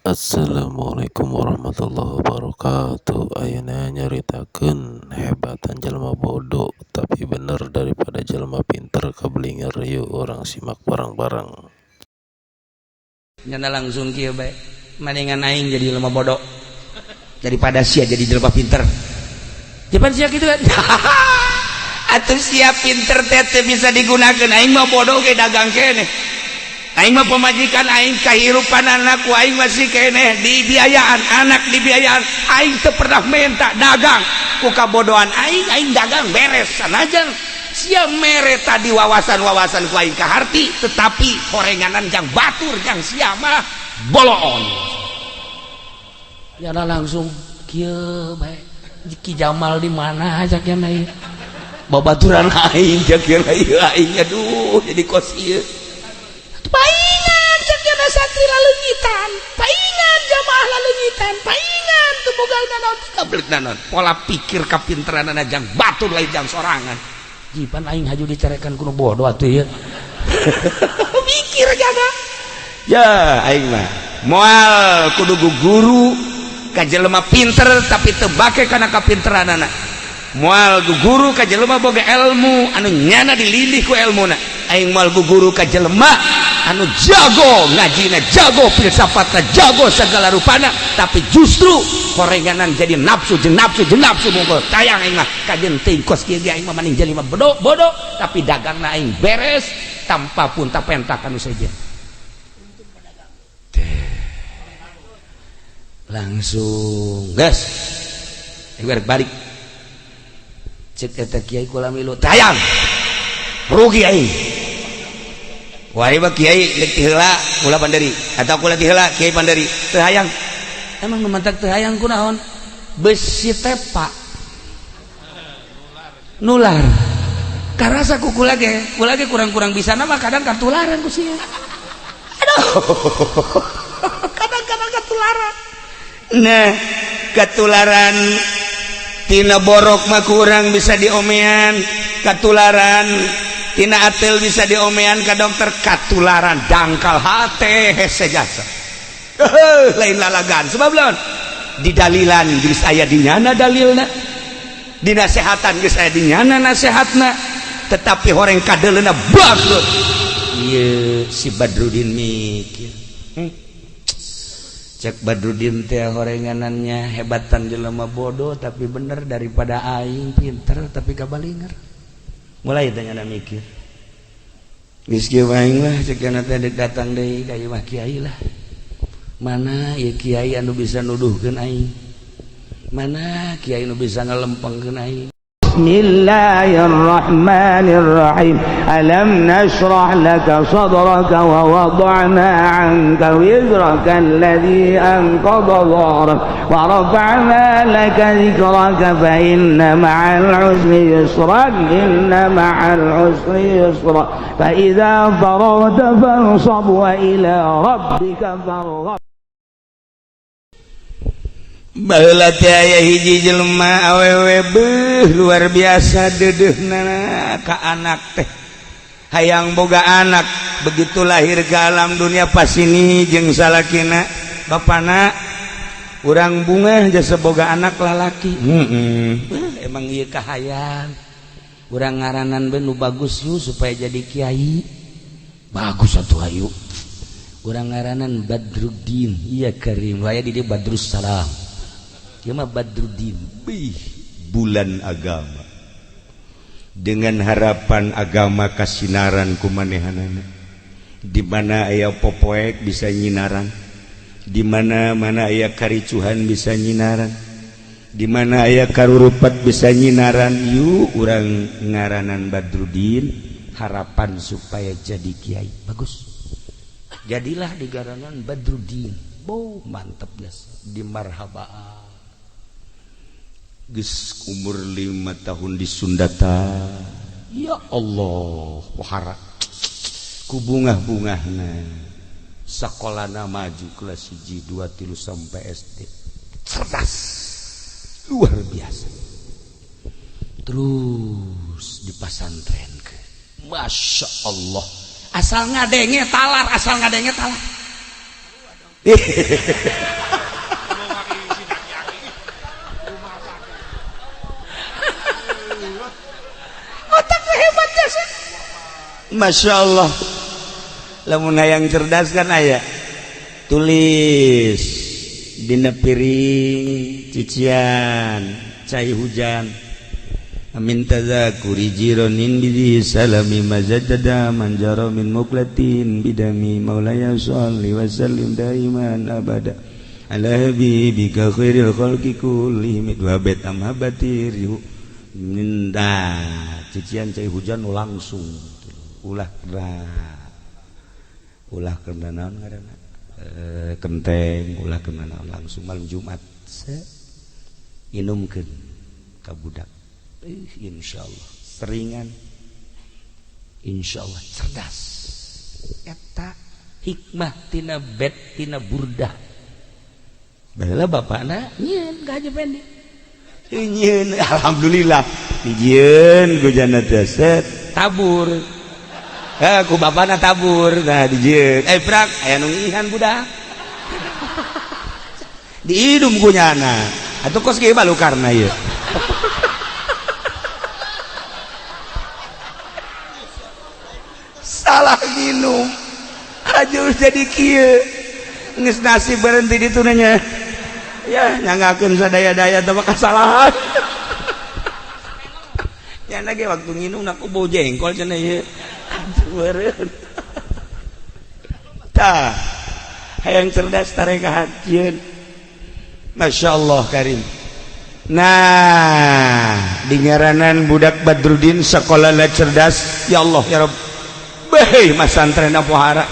Assalamualaikum warahmatullahi wabarakatuh. Ayeuna nyaritakeun hebatan jelema bodoh tapi bener daripada jelema pinter kablinger yeuh urang simak bareng-bareng. Nyana langsung kieu bae. Mendingan aing jadi jelema bodoh daripada sia jadi jelema pinter. Japan sia kitu kan. Atuh sia pinter teh bisa digunakeun aing mah bodoh ge dagang keneh. Aing mah pemajikan aing kahirupan anak ku aing masih keneh dibiayaan anak dibiayaan aing teu pernah minta dagang ku kabodohan aing dagang beres sanajan sia mere tadi wawasan-wawasan ku aing kaharti tetapi horenganan jang batur jang sia mah boloon ya langsung kieu bae Ki Jamal di mana aja kana ieu babaturan aing jakeun aing aduh jadi kos ieu paingan sakjana santri laleunyitan paingan jamaah laleunyitan paingan teu boga naon kableuk naon pola pikir kapinteranana jang batur lain jang sorangan jipan aing haju dicerekan kuno bodoh atuh ieu mikir jaga ya aing mah moal kudu guru ka jelema pinter tapi teu bake kana kapinteranana moal guru ka jelema boga ilmu anu nyana dilindih ku ilmuna aing moal guru ka jelema anu jago ngajina jago filsafatna jago segala rupana tapi justru horenganan jadi nafsu mungkul tayang aing mah kajen teuing kos kieu ge aing mah maning jelema bodoh tapi dagangna aing beres tanpa pun tapentak anu saja langsung gas aing balik cek eta kiai kula milu tayang rugi aing wah ieu kiai geus ti heula kula Panderi atau kula ti heula kiai Panderi teu hayang emang nu mantak teu hayang kunaon besi tepa nular karasa ku kula ge kurang-kurang bisa mah kadang katularan ku sia aduh kadang-kadang katularan nah katularan tina borok mah kurang bisa diomean katularan tina atel bisa diomean ka dokter katularan dangkal hate hese jasa lain lalagan sebab lawan di dalilan geus aya di nyana dalilna di nasehatan geus aya di nyana nasehatna tetapi horeng kadeleuna bangkrut ieu si Badrudin mikir cek Badrudin teh horenganannya hebatan jelema bodoh tapi bener daripada aing pinter tapi kabalinger mulai tanya mikir geus kieu aing lah cek kana teh datang deui ka ieu mah kiai lah mana ieu kiai anu bisa nuduhkeun aing mana kiai anu bisa ngalempengkeun aing Bismillahirrahmanirrahim alam nashrah laka sadraka wa wada'na 'anka wizraka alladhi anqadha dhahrak wa rafa'na laka dhikraka fa inna ma'al 'usri yusra inna ma'al 'usri yusra fa idza faragta fansab wa ila rabbika farghab baheula teh aya hiji jelema awewe beuh luar biasa dedeuna ka anak teh hayang boga anak begitu lahir ke alam dunia pas ini jeung salakina bapana urang bunga jasa boga anak lalaki emang ieu kahayang urang ngaranan nu bagus yu supaya jadi kiai bagus atuh ayu urang ngaranan Badruddin iya Karim aya di dieu Badrus Salam ieu mah Badruddin bulan agama dengan harapan agama kasinaran kumanehanana di mana aya popoek bisa nyinaran di mana aya karicuhan bisa nyinaran di mana aya karurupat bisa nyinaran yuk urang ngaranan Badruddin harapan supaya jadi kiai bagus jadilah di garangan Badruddin mantap biasa di marhabaan geus umur 5 tahun di Sundata ya Allah wahara ku bungah-bungahna sakolana maju kelas 1 2 3 sampai SD cerdas luar biasa terus di pasantren ke Masya Allah asal ngadenge talar Otaknya hebat ya sih. Masya Allah. Lamun hayang cerdas kan aya. Tulis dina piring cician cai hujan. Amin tazakuri jironin bidhi salami mazajada manjaro min muklatin bidami maulaya sholli wa sallim daiman abada ala habibika khairil khalqi kullihim wa bet amhabatir minta cician cai hujan langsung ulah kena naon ngaranna kenteng ulah kena naon langsung malam Jumat inumkeun ka budak. Insyaallah seringan, insyaallah cerdas. Eta hikmah tina bet tina burdah. Baheula bapakna nyieun ka Haji Pendi. Nyieun alhamdulillah. Dijieun ku jana teh set tabur. Ku bapakna tabur nah dijieun. Prak aya nu ngihan budak. Diidum ku nyana. Atuh kos ge balukarna ieu. Salah minum hajur jadi kieu geus nasib berhenti di tunanya ya nyangakeun sadaya-daya teh kasalahan nyana ge waktu nginum nak bau jengkol cenah ieu beureun tah hayang cerdas tareka hajieun masyaallah karim. Nah dingaranan budak Badrudin sakola cerdas ya Allah ya Rabb. Hei masantren pohara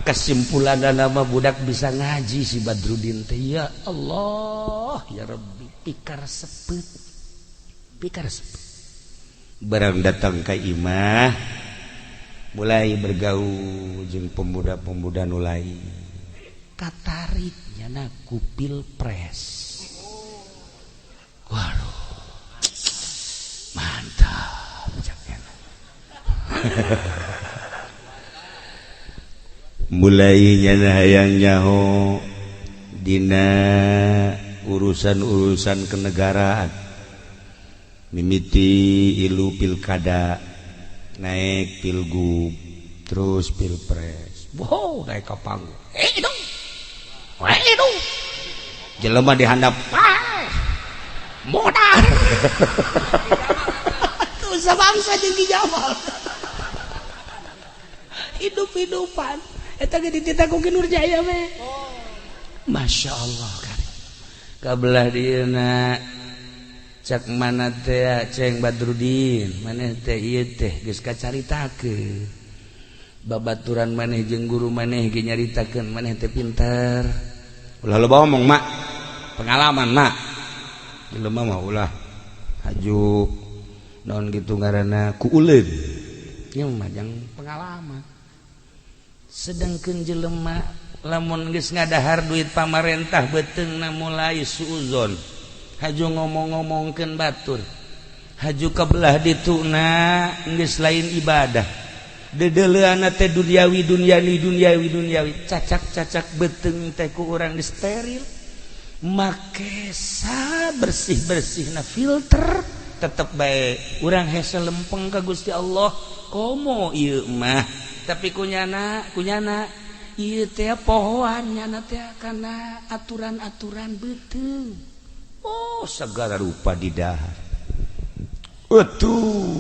kesimpulan nama budak bisa ngaji si Badrudin teh ya Allah ya Rabbi pikar sepet barang datang ka imah mulai bergaul jeung pemuda-pemuda nu lain katarik nyana ku pilpres. Waduh mantap mulai nyana hayang nyaho dina urusan-urusan kenegaraan mimiti ilu pilkada naik pilgub terus pilpres wow naik ka panggung itu jelema dihandap modal tuh sabangsa jeung Ki Jamal hidup-hidupan eta ge dititah ku Ki Nurjaya we. Masya Allah kan kabelah dieuna cak mana teh Ceng Badrudin maneh teh ieu teh geus kacaritakeun babaturan maneh jeung guru maneh ge nyaritakeun maneh teh pinter ulah loba ngomong mak pengalaman mak jelema mah ulah haju naon kitu ngaranna ku uleun nya mah jang pengalaman. Sedangkeun jelema lamun geus ngadahar duit pamarentah beuteungna mulai suuzon haju ngomong-ngomongkeun batur haju kabelah dituna geus lain ibadah dedeleuana teh duniawi cacak beuteung teh ku urang geus steril make bersih-bersihna filter tetep bae urang hese lempeng ka Gusti Allah komo ieu mah tapi kunyana ieu teh pohoan nyana teh kana aturan-aturan beuteung oh segala rupa di dahar atuh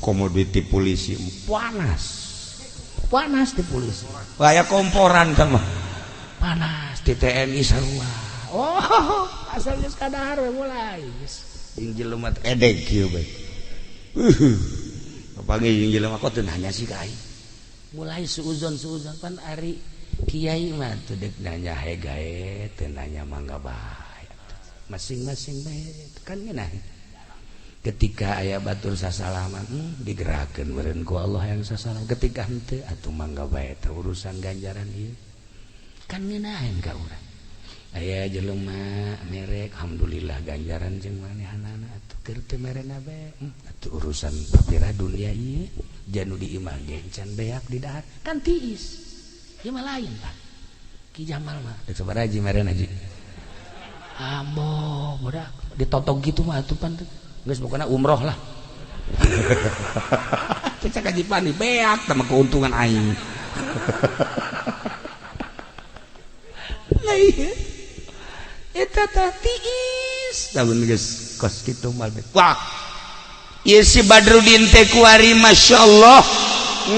komoditi polisi panas di polisi aya komporan teh mah panas di TNI sarua oh asal geus kadahar we mulai jeung jelema edeg kieu bae panggil jeung jelema kok teu nanya sih ka aing mulai suuzon pan ari kiai mah teu deuk nanya hegae teu nanya mangga bae masing-masing bae kan ngeunah ketika aya batur sasalaman digerakkeun meureun ku Allah yang sasalam ketika henteu atuh mangga bae teh urusan ganjaran ieu kan ngeunaheun ka urang aya jelema merek alhamdulillah ganjaran jeung manehanana atuh keur teu merena bae atuh urusan papira dunia ieu janu di imah ge can beak di dahar kan tiis ieu mah lain Pak Ki Jamal mah dek sabaraha Haji meren Haji ambo budak ditotok gitu mah atuh pan geus pokona umroh lah cek Haji Pandi beak sama keuntungan aing lah iya eta teh tiis tahun geus kos kitu mal wah ieu si Badrudin teh kuari masyaallah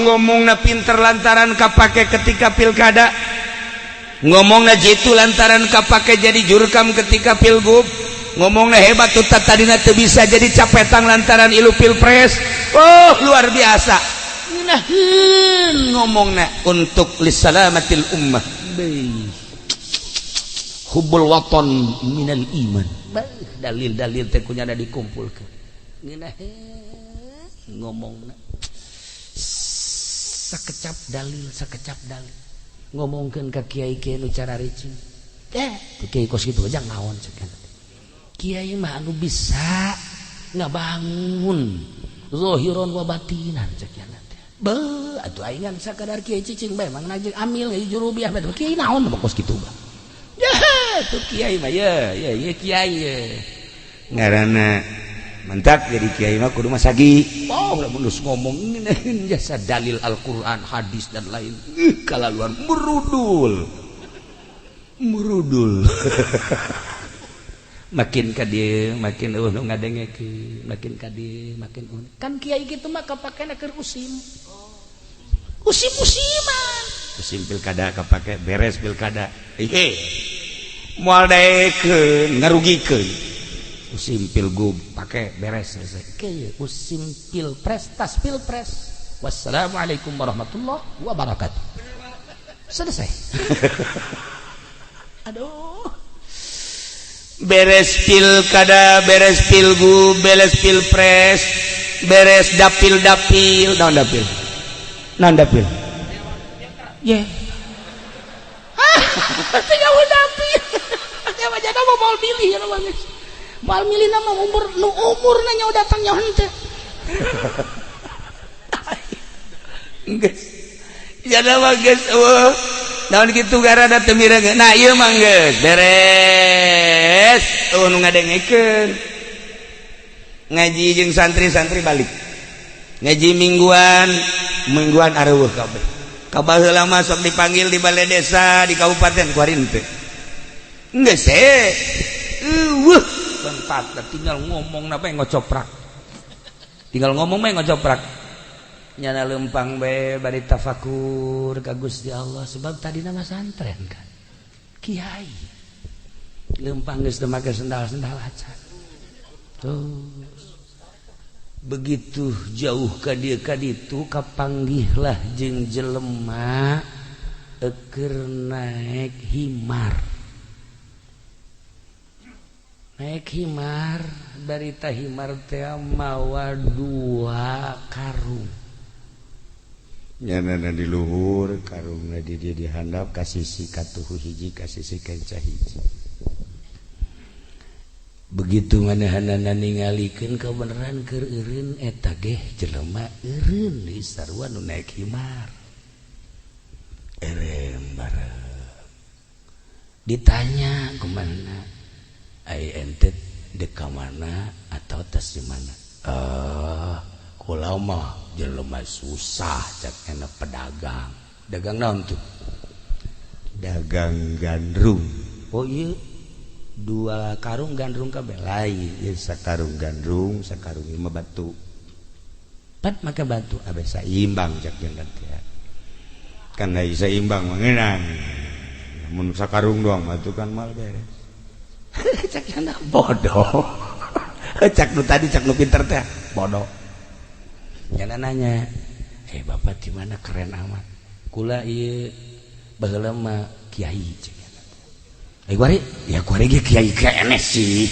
ngomongna pinter lantaran kapake ketika pilkada ngomongna jitu lantaran kapake jadi jurkam ketika pilgub ngomongna hebat tuh tadina teu bisa jadi capetang lantaran ilu pilpres oh luar biasa ngeunaheun ngomongna untuk lisalamatil ummah hubbul watan minal iman dalil-dalil teh kunyana dikumpulkeun ngeunaheun ngomongna sakecap dalil ngomongkeun ka kiai-kiai nu cara ricin kiai kos kitu aja naon cekan kiai mah anu bisa ngabangun zahiran wa batinan cekan be atuh aing sakadar kiai cicing bae mang najeng amil ngeuji jurubiah bae kiai naon mah kos kitu bah ya tuh kiai mah ya kiai ya ngaranna mantap jadi kiai mah kudu masagi oh lamun ngomong jasa dalil Al-Qur'an hadis dan lain kalaluan merudul makin ka dieu makin nu ngadengekeun makin ka dieu makin kan kiai kitu mah kapakena keur usim-usiman usim pilkada kapake beres pilkada moal daekeun ngarugikeun usim pilgub pakai beres selesai usim pilpres tas pilpres wassalamualaikum warahmatullahi wabarakatuh selesai aduh beres pilkada beres pilgub beres pilpres beres dapil naon dapil ye tinggal dapil kayak wajana mau pilih ya namanya mal milih nama umur nanya udah datang nyawa henteu geus jana mah geus naon kitu garana teu mireung nah ieu mah geus beres nu ngadengekeun ngaji jeung santri-santri balik ngaji mingguan areueuh kabeh kabaheula mah sok dipanggil di balai desa di kabupaten kuari henteu geus bentar tinggal ngomong napa yang ngocoprak nyana lempang bae bari tafakur ka Gusti Allah sebab tadi nama santren kan kiai lempang geus teu make sendal-sendal acan terus begitu jauh ka dieu ka ditu kapanggihlah jeung jelema keur naik himar dari tahimar teh mawa 2 karung nyanana di luhur karungna di dia dihandap ka sisi katuhu hiji ka sisi kenca hiji begitu manahanana ningalikeun kabeneran keur eureun eta ge jelema eureun di sarua nu naek himar erem bareng ditanya kemana ai ente dek ka mana atau tes di mana kula mah jelema susah cak enak pedagang dagang naon tuh dagang gandrung oh iya 2 karung gandrung kabeh lain ieu sakarung gandrung sakarung mah batu pat make batu abeh saimbang cak jendean teh kan ai saimbang mah ngeunang mun sakarung doang batu kan mal beres cak anak bodoh cak nu tadi cak nu pinter teh bodoh nyana nanya bapak di mana keren amat kula ieu baheula mah kiai cek kuari ya kuari ge kiai kene sih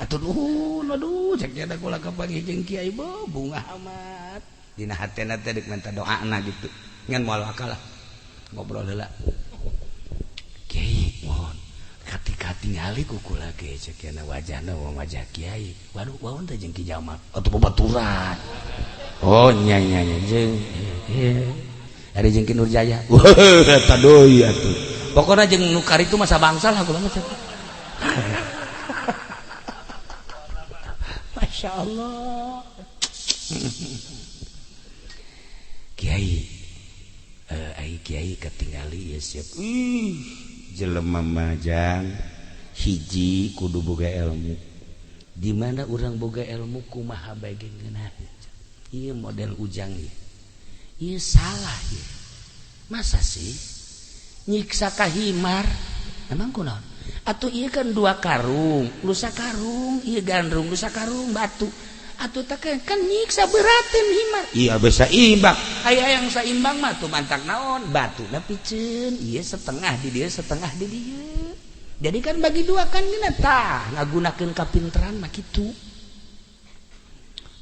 atuh nuhun aduh cek nyana kula kapanggih jeung kiai bunga amat dina hatena teh deuk minta doana gitu ngan moal akal lah ngobrol heula kiai mohon ketika tingali kukula ge ceukna wajahna wajah kiai waduh waon teh jeung Ki Jamal atuh babaturan oh nya jeung Ari jeung Nurjaya. Wah, eta deui atuh. Pokona jeung nu karitu masa bangsal aku mah. Masya Allah. Kiai, ai kiai ketinggali ya siap. Jelema majang hiji kudu boga ilmu. Di mana urang boga ilmu kumaha bae geungeunna. Ieu model ujang ieu. Ieu salah ieu. Masa sih nyiksa ka himar? Emang kunaon? Atuh ieu kan 2 karung, lusa karung, ieu gandrung, lusa karung batu. Atuh teh kan nyiksa beratin himar. Iya bisa imbang. Aya yang saimbang mah tuh mantak naon? Batuna piceun, ieu setengah di dieu, setengah di dieu. Jadi kan bagi 2 kan dina tah ngagunakeun kapinteran mah kitu.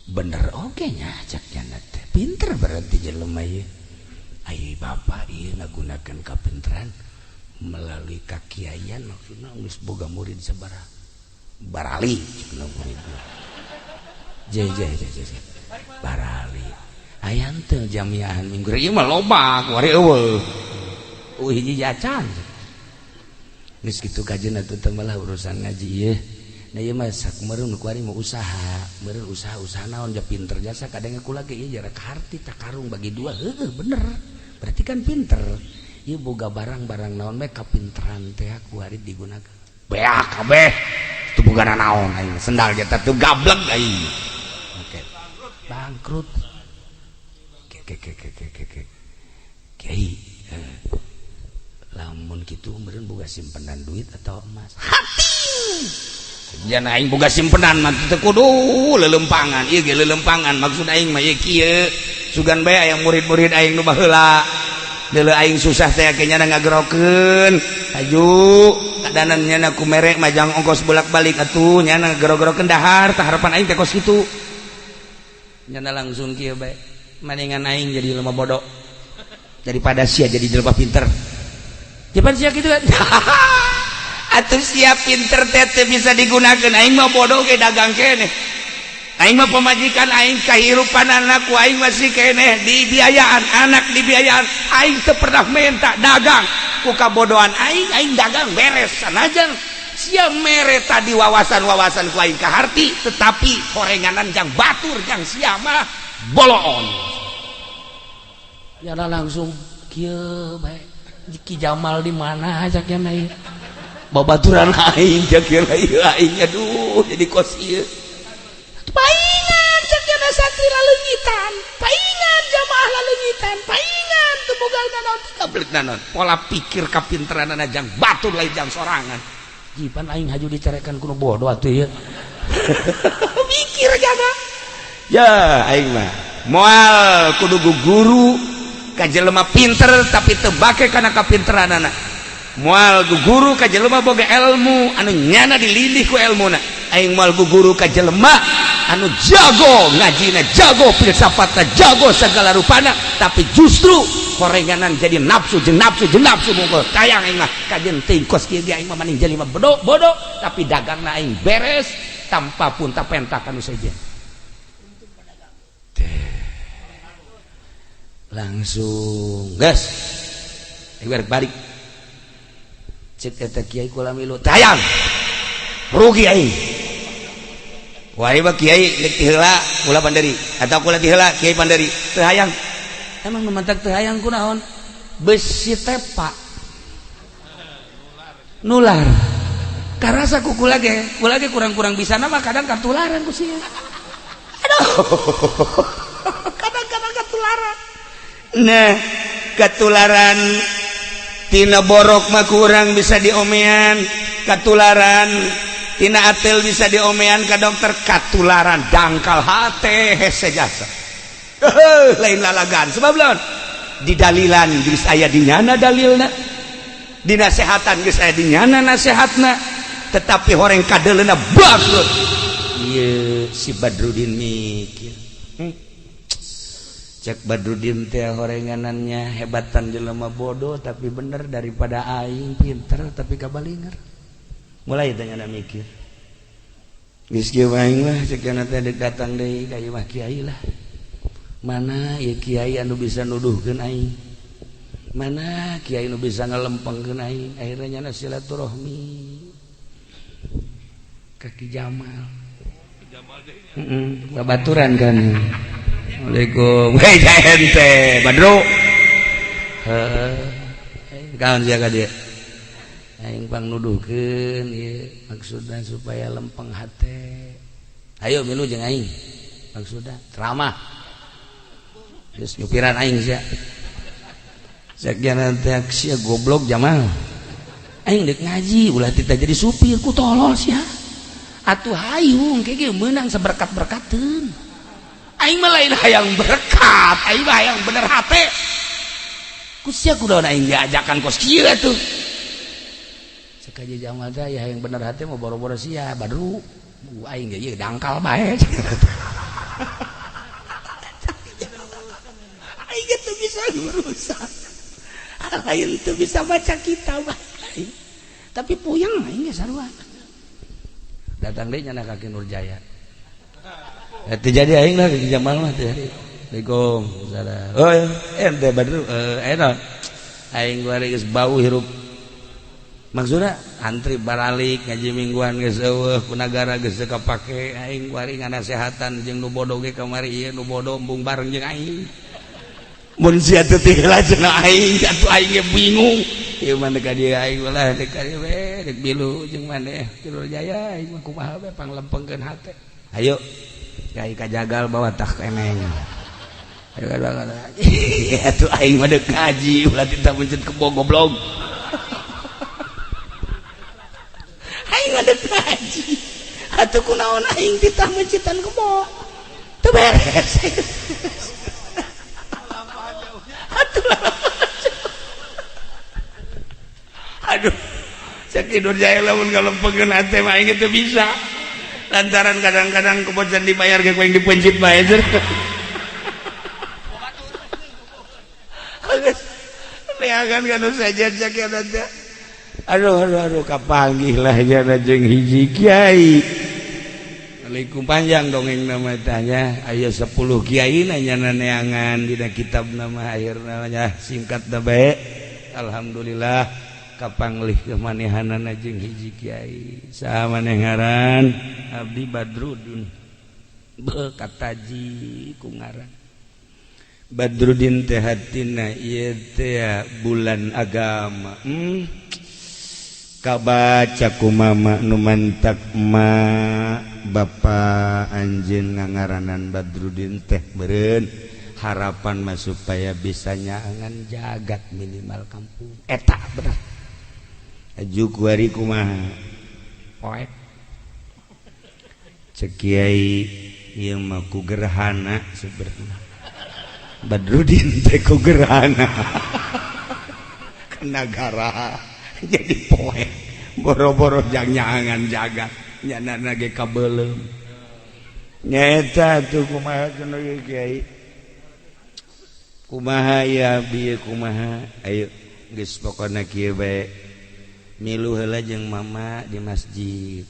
Bener oge nya cak nya teh. Pinter berarti jelema ieu. Ai bapak ieu ngagunakeun kapinteran melalui kakiayan maksudna geus boga murid sabaraha. Barali cenah murid. Je barali. Aya teu jamiahan minggu ieu mah loba kuari eueuh. Hiji jacan. Geus kitu kajeun atuh teh malah urusan ngaji ieu. Nah ieu mah sakumareun kuari mau usaha, meureun usaha naon ja pinter jasa kadang kula ge ieu jarak harti tak karung bagi 2. Heueuh bener. Berarti kan pinter. Ieu boga barang-barang naon mah kapinteran teh kuari digunakeun. Beak kabeh. Teu bogana naon aing sendal eta teu gablek aing. Oke. Bangkrut. Kiai. Lamun kitu meureun boga simpenan duit atau emas. Hati. Jan aing boga simpenan mah teu kudu lelempangan. Ieu ge lelempangan maksud aing mah ieu kieu. Sugan bae aya murid-murid aing nu baheula. Deuleu aing susah teh nya ngagerokeun. Aju kadanan nya ku merek majang ongkos bolak-balik atuh nya ngagero-gerokeun dahar tah harapan aing teh kos kitu. Nya langsung kieu bae. Maningan aing jadi lemah bodoh. Daripada sia jadi jelema pinter. Jepan sia kitu kan. Atuh sia pinter teh bisa digunakeun aing mah bodoh ge dagang keneh. Aing mah pemajikan aing kahirupan anak ku aing masih keneh dibiayaan anak dibiayaan aing teu pernah minta dagang ku kabodohan aing dagang beres sanajan sia mere tadi wawasan-wawasan ku aing kaharti tetapi horenganan jang batur jang sia mah boloon ya langsung kieu bae Ki Jamal di mana ajak nya ieu babaturan aing jak aing aduh jadi kos ieu paingan cekna santri laleungitan paingan jamaah laleungitan paingan teu boga naon kablet naon pola pikir kapinteranana jang batur lain jang sorangan jipan aing haju dicarekan kuno bodoh atuh ieu mikir jaga ya aing mah moal kudu guru ka jelema pinter tapi teu bake kana kapinteranana moal guru ka jelema boga ilmu anu nyana dilindih ku ilmuna aing moal guru ka jelema anu jago ngajina jago filsafatna jago segala rupana tapi justru horenganan jadi nafsu mungkul tayang aing mah kajen teuing kos kieu ge aing mah maning jelema bodoh tapi dagangna aing beres tanpa pun tapentak anu saja langsung gas balik cek eta kiai kula milu tayang rugi aing wah ieu kiai rek ti heula kula panderi atau kula ti heula kiai panderi teu hayang emang nu mantak teu hayang kunaon besi tepa nular karasa ku kula ge kurang-kurang bisa mah kadang katularan ku sia aduh kadang-kadang katularan nah katularan tina borok mah kurang bisa diomean katularan tina atel bisa diomean ka dokter katularan dangkal hate hese jasa lain lalagan sebab lawan di dalilan geus aya dinyana dalilna di nasehatan geus aya dinyana nasehatna tetapi horeng kadeleuna bangkrut ieu si Badrudin mikir cek Badrudin teh horenganannya hebatan jelema bodoh tapi bener daripada aing pinter tapi kabalinger mulai tanya mikir geus kieu aing lah cek cenah teh datang deui ka ieu mah kiai lah mana ieu kiai anu bisa nuduhkeun aing mana kiai nu bisa ngelempengkeun aing akhirnya nya silaturahmi kaki Jamal babaturan kan Assalamualaikum hei ente Badru kawan siapa dia aing pang nuduhkeun ieu maksudna supaya lempeng hate ayo milu jeung aing maksudna ceramah geus nyupiran aing sia sakian teh sia goblok Jamal aing dek ngaji ulah tita jadi supir ku tolol sia atuh hayung kege meunang saberkat-berkateun aing mah lain hayang berkat aing mah hayang bener hate ku sia kunaon aing diajakan kos kieu atuh sakaji Jamal teh hayang bener hate mah boro-boro sia Badru aing ge ieu dangkal bae aing teh bisa ngurusan lain teu bisa baca kitab tapi puyeng aing ge sarua datang deui nya ka Nurjaya teu jadi aing lah ke Jamal mah teh Assalamualaikum saudara oh ente Badru enak aing bari geus bau hirup maksudna antri baralik ngaji mingguan geus eueuh ku nagara geus teu kapake aing bari nganasehatan jeung nu bodoh ge kamari ieu nu bodoh embung bareng jeung aing mun sia teu tinggal cenah aing atuh aing ge bingung ieu mah ka dieu aing ulah dek ka dieu we dek bilu jeung maneh Cilur Jaya aing mah kumaha we panglempengkeun hate ayo Kyai kajagal bawa tah eneng ayo kadang-kadang atuh aing mah deuk ngaji ulah tita mencet kebo goblok aing mah deuk ngaji atuh kunaon aing titah mencetan kebo teu beres aduh sakit Nurjaya lamun ngalempengkeun hate mah aing teu bisa lantaran kadang-kadang kepocan dibayar ge ku aing dipencit bae zer leagan kana sajad sakit teh aduh kapanggih lah jana jeung hiji kiai Assalamualaikum panjang dongeng nama tanya aya 10 kiai nanya neangan dina kitab nama akhir namanya singkat da bae alhamdulillah kapanglih kemanehanana jeung hiji kiai saha maneh ngaran abdi Badrudin kataji ku ngaran Badrudin teh hatina ieu teh bulan agama kabaca ku mama nu mantak ma bapa anjeun ngangaranan Badrudin teh beureun harapan mah supaya bisa nyaangan jagat minimal kampung eta bener ajuk wari kumaha poek cek kiai ieu mah ku gerhana sebenarnya Badrudin teh ku gerhana ke nagara jadi poek boro-boro jang nyaangan jagat nyanana ge kabeulem nyaeta tuh kumaha cenah kiai kumaha ya bieu kumaha ayo geus pokona kieu bae milu heula jeung mama di masjid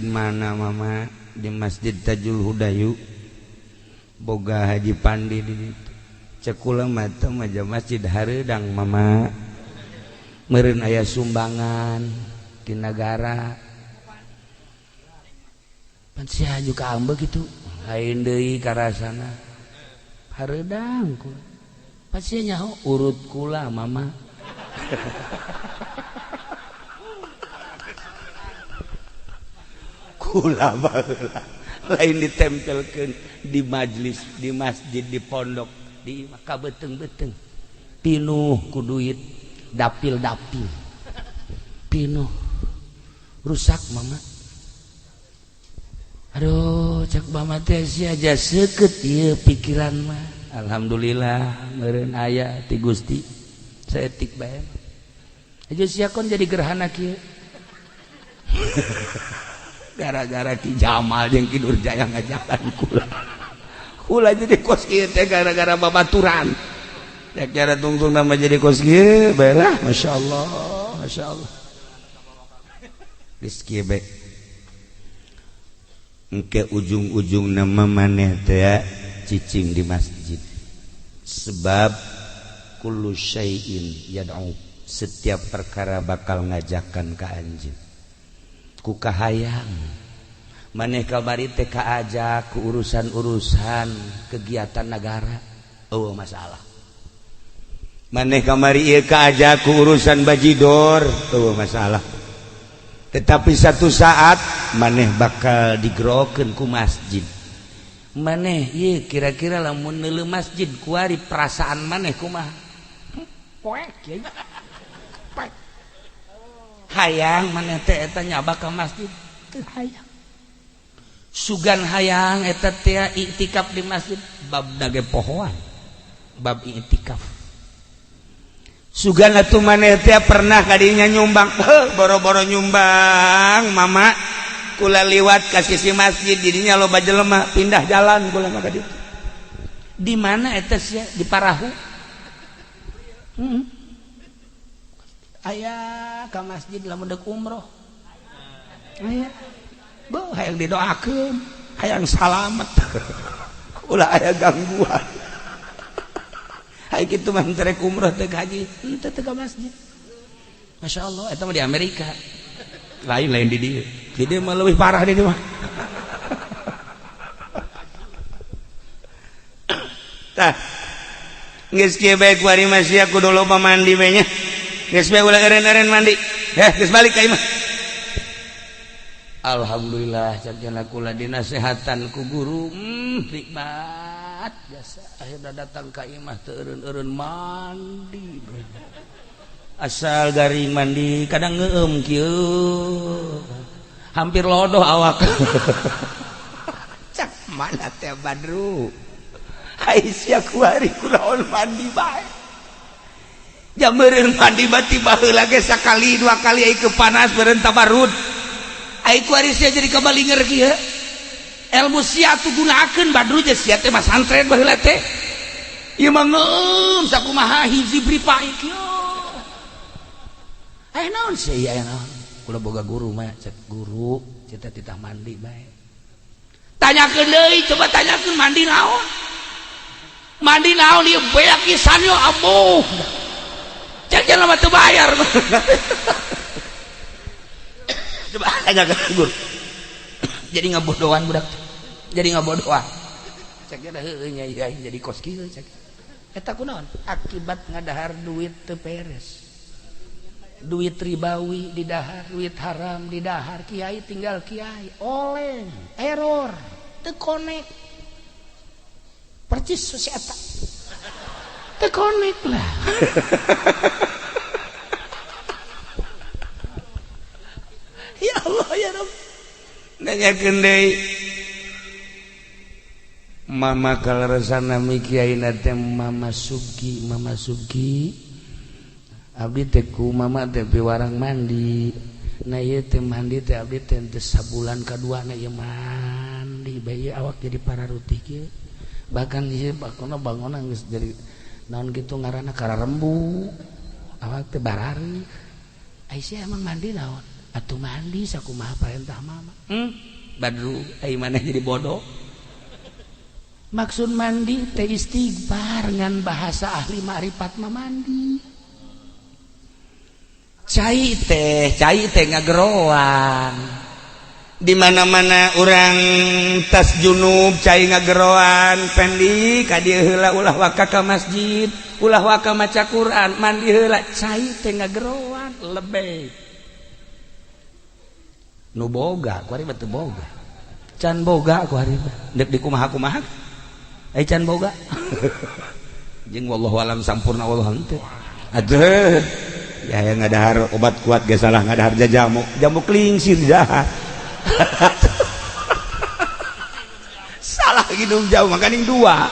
mana mama di masjid Tajul Hudayu boga Haji Pandi di ditu cek kula mah teh masjid hareudang mama meureun aya sumbangan di negara pan sia haju ka ambeug kitu lain deui karasana hareudang kula pan sia nyaho urut kula mama kula baheula lain ditempelkeun di majlis di masjid di pondok di kabeuteng-beuteng pinuh ku duit dapil-dapil pinuh rusak mama aduh cak mama teh sia aja seukeut ieu pikiran mah alhamdulillah meureun aya ti Gusti saeutik bae aja sia kon jadi gerhana kieu gara-gara Ki Jamal jeung Ki Nurjaya ngajakan kula jadi kos kieu teh gara-gara babaturan ya cara tungtung nama jadi kos kieu bae lah masyaallah geus kieu bae engke ujung-ujung nama maneh teh cicing di masjid sebab kullu syai'in yad'u setiap perkara bakal ngajakan ka anjeun ku kahayang maneh kabari teh kaajak ku urusan-urusan kegiatan negara eueuh masalah maneh kamari ieu kaajak ku urusan bajidor eueuh masalah tetapi satu saat maneh bakal digerokeun ku masjid maneh ieu kira-kira lamun neuleuh masjid kuari perasaan maneh kumaha poek kieu hayang maneh teh eta nyaba ka masjid teu hayang sugan hayang eta teh iktikaf di masjid bab ge pohoan bab iktikaf sugan atuh maneh teh pernah kadinya nyumbang boro-boro nyumbang mama kula liwat ka sisi masjid didinya loba jelema pindah jalan kula mah ka ditu di mana eta sia di Parahu aya ka masjid lamun deuk umroh aya beuh hayang didoakeun hayang salamet ulah aya gangguan hay kitu mah rek umroh teh haji henteu teh ka masjid masyaallah eta mah di Amerika lain di dieu di dieu mah leuwih parah di dieu mah tah geus kieu bae kuari masih aku dulu mandi we nya geus bae ulah eren-eren mandi geus balik ka imah alhamdulillah sarjana kula dinasehatan ku guru nikmat biasa akhirna datang ka imah teu eureun-eureun mandi asal garing mandi kadang ngeueum kieu hampir lodoh awak cak mana teh Badru hai sia kuari kunaon mandi bae jam meureun mandi tiba heula ge sakali dua kali ai kepanas beureun tabarut ai kuari sia jadi kabalinger kieu ilmu sia tu gunakeun Badru je sia teh mah santren baheula teh ieu mah ngeueum sakumaha hiji bripai kieu aya naon sih aya naon kula boga guru mah cek guru cita titah mandi bae tanyakeun deui coba tanyakeun mandi naon ieu beak pisan yo abuh cek jelema teu bayar coba tanyakeun guru jadi ngabodohan budak jadi ngabodohan cek da heueuh nya jadi kos kieu cek eta kunaon akibat ngadahar duit teu beres duit ribawi di dahar duit haram di dahar kiai tinggal kiai oleng error teu connect percis sosiata teu connect lah ya Allah ya Rabb nanyakeun deui mama kalaresana mi kiai na teh mama Subki abdi teh ku mama teh piwarang mandi na ieu teh mandi teh abdi teh sabulan kaduana ieu mandi bae awak jadi pararutih kieu bahkan ieu bakona bangunan geus jadi naon kitu ngaranna kararembu awak teh barari ai sia emang mandi naon atuh mandi sakumaha parentah mama Badru ai maneh jadi bodoh maksud mandi teh istighfar ngan bahasa ahli makrifat mah mandi cai teh ngageroan di mana-mana orang tas junub cai ngageroan pendi ka dieu heula ulah waka ka masjid ulah waka maca Quran mandi heula cai teh ngageroan lebih nu boga kuari teu boga can boga kuari dek di kumaha-kumaha ai can boga jeung wallahu alam sampurna wallahu henteu aduh ya yang ngadahar obat kuat ge salah ngadahar jamu klingsir dah salah hidung jauh makaning dua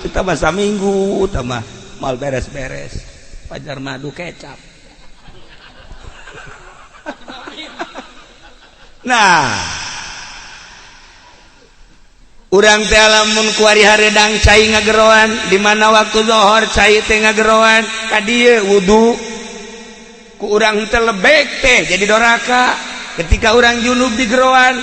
kita mah saminggu tambah mal beres-beres pajar madu kecap nah urang teh lamun kuari hareudang cai ngageroan di mana waktu zuhur cai teh ngageroan ka dieu wudu ku urang teh lebek teh jadi doraka ketika urang junub di geroan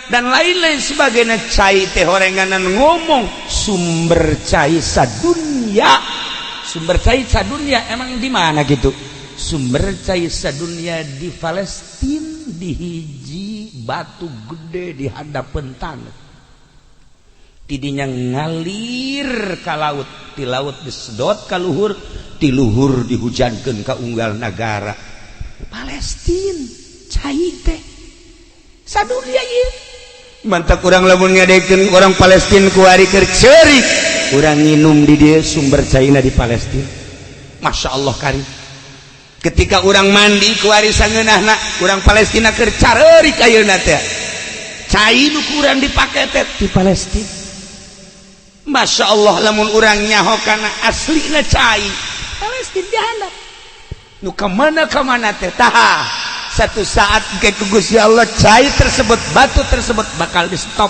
dan lain-lain sebagainya cai teh horenganan ngomong sumber cai sadunya sumber cai sadunya emang di mana gitu? Sumber cai sadunya di Palestina, di hiji batu gede di hadapan tanah. Tidinya ngalir ka laut, di laut disedot ka luhur, di luhur dihujankeun ka unggal negara. Palestina cai teh sadunya ieu. Mantak urang lamun ngadekeun orang Palestina ku ari keur ceurik, urang nginum di dieu sumber caina di Palestina. Masya Allah karim. Ketika urang mandi ku ari sangeunahna, urang Palestina keur careurik ayeuna teh. Cai nu kurang dipake teh di Palestina. Masya Allah lamun urang nyaho kana aslina cai Palestina dihandap. Nu kamana teh tah. Satu saat ke Gusti Allah cai tersebut, batu tersebut bakal di stop.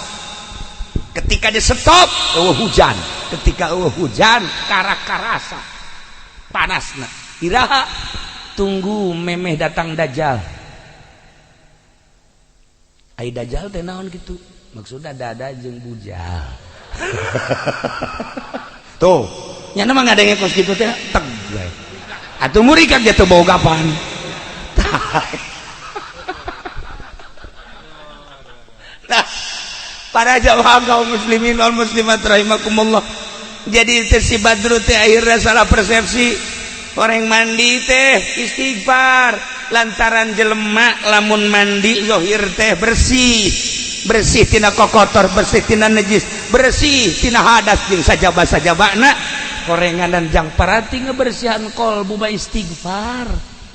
Ketika di stop hujan. Ketika hujan karak-karasa panasna iraha tunggu memeh datang dajjal. Ai dajjal teh naon kitu? Maksudna dada jeung bujal. Tuh nya mah ngadenge kos kitu teh teg we. Atuh muri ka kitu boga pan. Nah, para jamaah kaum muslimin wal muslimat rahimakumullah. Jadi si Badru teh akhirnya salah persepsi. Orang mandi teh istighfar lantaran jelema lamun mandi zahir teh bersih. Bersih tina kokotor, bersih tina najis, bersih tina hadas jeung sajaba-sajabana. Korenganan jang parati ngebersihan kolbu ba istighfar.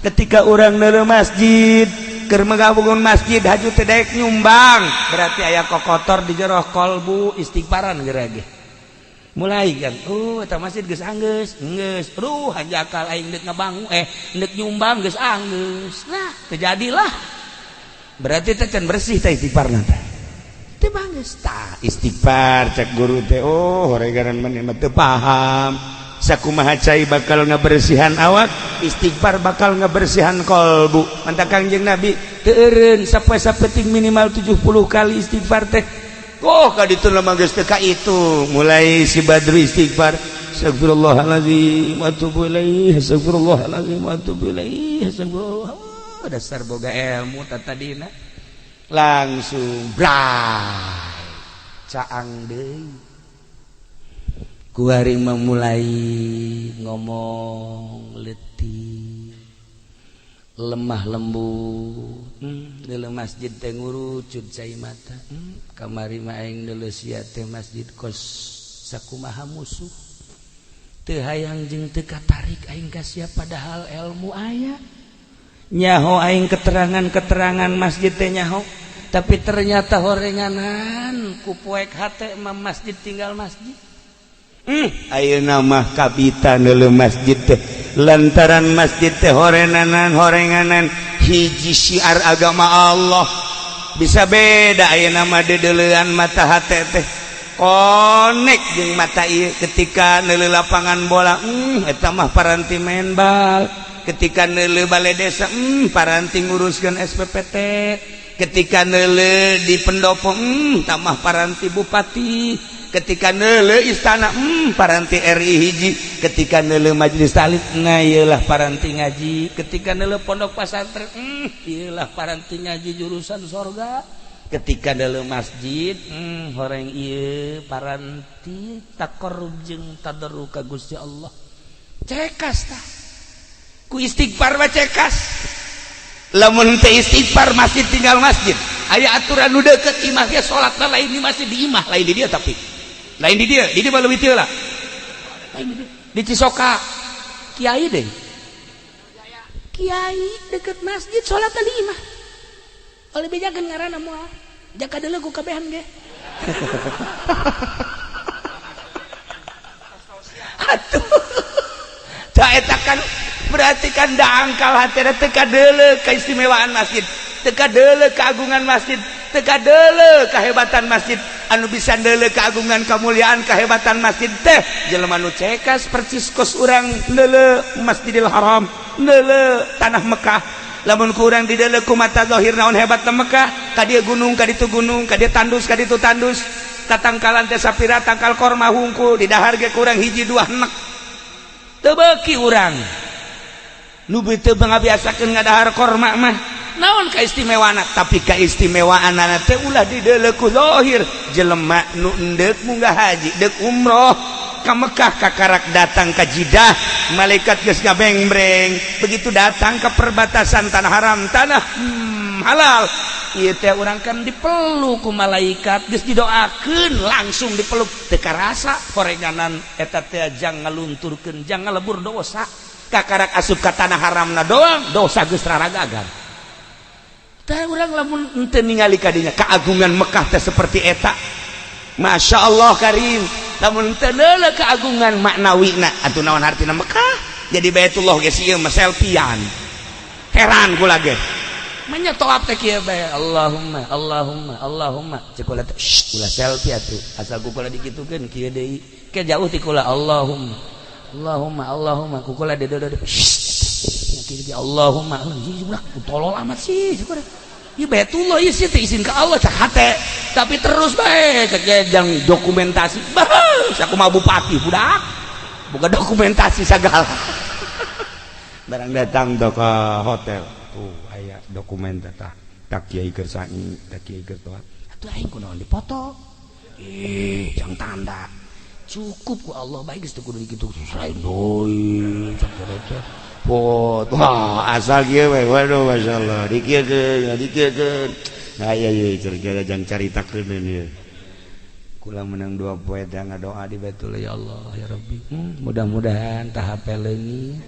Ketika orang neuleuh masjid keur megabungun masjid haju teh daek nyumbang, berarti aya kokotor di jero kolbu istighfaran geura ge. Mulai kan, eta masjid geus anggeus, geus. Hanjakal aing deuk ngabangun deuk nyumbang geus anggeus. Nah, terjadilah. Berarti teh can bersih teh istighfarna teh. Teu banggeus tah istighfar cek guru teh horegaran maneh mah teu paham. Sakumaha cai bakal ngabersihan awak, istighfar bakal ngabersihan kolbu. Mantap Kangjeng Nabi teu eureun sapoe-sapeting minimal 70 kali istighfar teh. Ka ditu mah geus teu ka itu. Mulai si Badru istighfar, astagfirullahalazim wa atubu ilaih, astagfirullahalazim wa atubu ilaih, astagfirullah. Dasar boga ilmu tatadina. Langsung bray caang deui. Kuari memulai ngomong letih, lemah lembut. Dalam masjid teh ngurucut cai mata. Kamari mah aing deuleu sia teh masjid kos sakumaha musuh. Teu hayang jeung teu katarik aing ka sia padahal ilmu aya. Nyaho aing keterangan-keterangan masjid teh nyaho, tapi ternyata horenganan ku poek hate mah masjid tinggal masjid. Ayeuna mah kabita neuleuh masjid teh lantaran masjid teh horenganan hiji syiar agama Allah. Bisa beda ayeuna mah dedeleuan mata hate teh konek jeung mata ieu ketika neuleuh lapangan bola eta mah paranti main bal, ketika neuleuh balai desa paranti nguruskeun SPPT, ketika neuleuh di pendopo tamah paranti bupati, ketika neuleuh istana paranti RI hiji, ketika neuleuh majelis taklim nah ieulah paranti ngaji, ketika neuleuh pondok pesantren ieulah paranti ngaji jurusan sorga, ketika neuleuh masjid horeng ieu paranti taqarrub jeung tadarruk ka Gusti Allah. Cekas tah ku istighfar mah cekas. Lamun teu istighfar masjid tinggal masjid. Aya aturan nu deukeut imah ge salatna lain di masjid di imah, lain di dieu tapi lain di dia mah leuwih teu lah. Di Cisoka kiai deh. Kiai deket masjid salatna di imah. Oleh bejakeun ngaranna moal. Jaka deuleu ku kabehan ge. Atuh. Da eta kan berarti kan dangkal hatena teu kadeuleu keistimewaan masjid, teu kadeuleu keagungan masjid, teu kadeuleu kahebatan masjid. Anu bisa neuleuh keagungan kemuliaan kehebatan masjid teh jelema nu cekas percis kos urang neuleuh Masjidil Haram, neuleuh tanah Mekah. Lamun ku urang dideuleuh ku mata zahir naon hebatna Mekah, ka dieu gunung, ka ditu gunung, ka dieu tandus, ka ditu tandus. Tatangkalan teh sapira tangkal korma hungkul, di dahar ge ku urang hiji dua henek. teu beuki urang nu teu ngabiasakeun ngadahar korma mah naon kaistimewaana tapi kaistimewaanna teh ulah dideuleu ku zahir jelema nu endeup munggah haji deuk umroh ka Mekah kakarak datang ka Jeddah malaikat geus ngabeng-breng begitu datang ke perbatasan tanah haram tanah halal ieu teh urang kan dipeluk ku malaikat geus didoakeun langsung dipeluk teu karasa horenganan eta teh jang ngalunturkeun jang ngalebur dosa kakarak asup ka tanah haramna doang dosa geus raragagan teh urang lamun henteu ningali kadinya keagungan Mekah teh seperti eta Masya Allah karim lamun teu neuleuh keagungan maknawina atuh naon hartina Mekah jadi Baitullah geus ieu mah selfiean heran kula ge manya toab teh kieu bae Allahumma Allahumma Allahumma cek kula teh ulah selfie atuh asal kula dikitukeun kieu deui ke jauh ti kula Allahumma Allahumma Allahumma kula deudeuh kieu Allahumma ulah tolol amat sih cek kula ieu Baitullah ieu sih teh izin ka Allah cak hate tapi terus bae cek jang dokumentasi bah sakumaha bupati budak boga dokumentasi sagala barang datang teh ka hotel tuh aya dokumen tah tak kieu keur saing tak kieu keur toat atuh aing kunaon dipoto jang tanda cukup ku Allah bae geus teu kudu dikitu selain doi cak teh foto wah asal kieu we waduh masyaallah dikiekeun aya ieu cerita jang caritakeun ieu kula menang 2 poe teh ngadoa di Baitullah ya Allah ya Rabbi mudah-mudahan tah hape leungit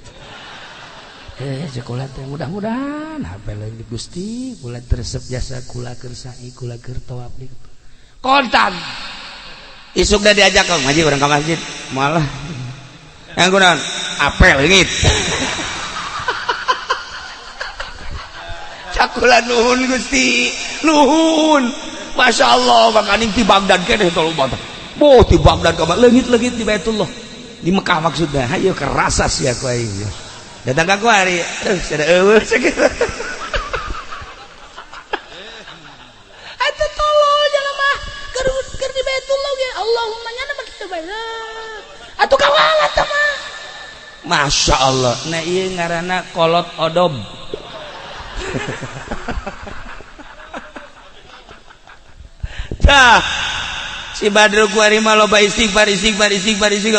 kula teh mudah-mudahan hape leungit Gusti kula teresep jasa kula keur sa'i kula keur tawaf di kontan isuk dah diajak ka ngaji urang ka masjid malah yang kunaon apel leungit cakula nuhun Gusti nuhun Masya Allah bang aning ti Baghdad keneh tolong banget boh ti Baghdad ka leungit-leungit di Baitullah di Mekah maksudnya hayu kerasa sih aku aing datang ka kuari sada eueuh sakitu atuh tolol jelema keur di Baitullah ge Allahumma nyana mah kitu bae atuh kawala teh mah Masya Allah nah ieu ngaranna kolot odob tah si Badrul kuari mah loba istighfar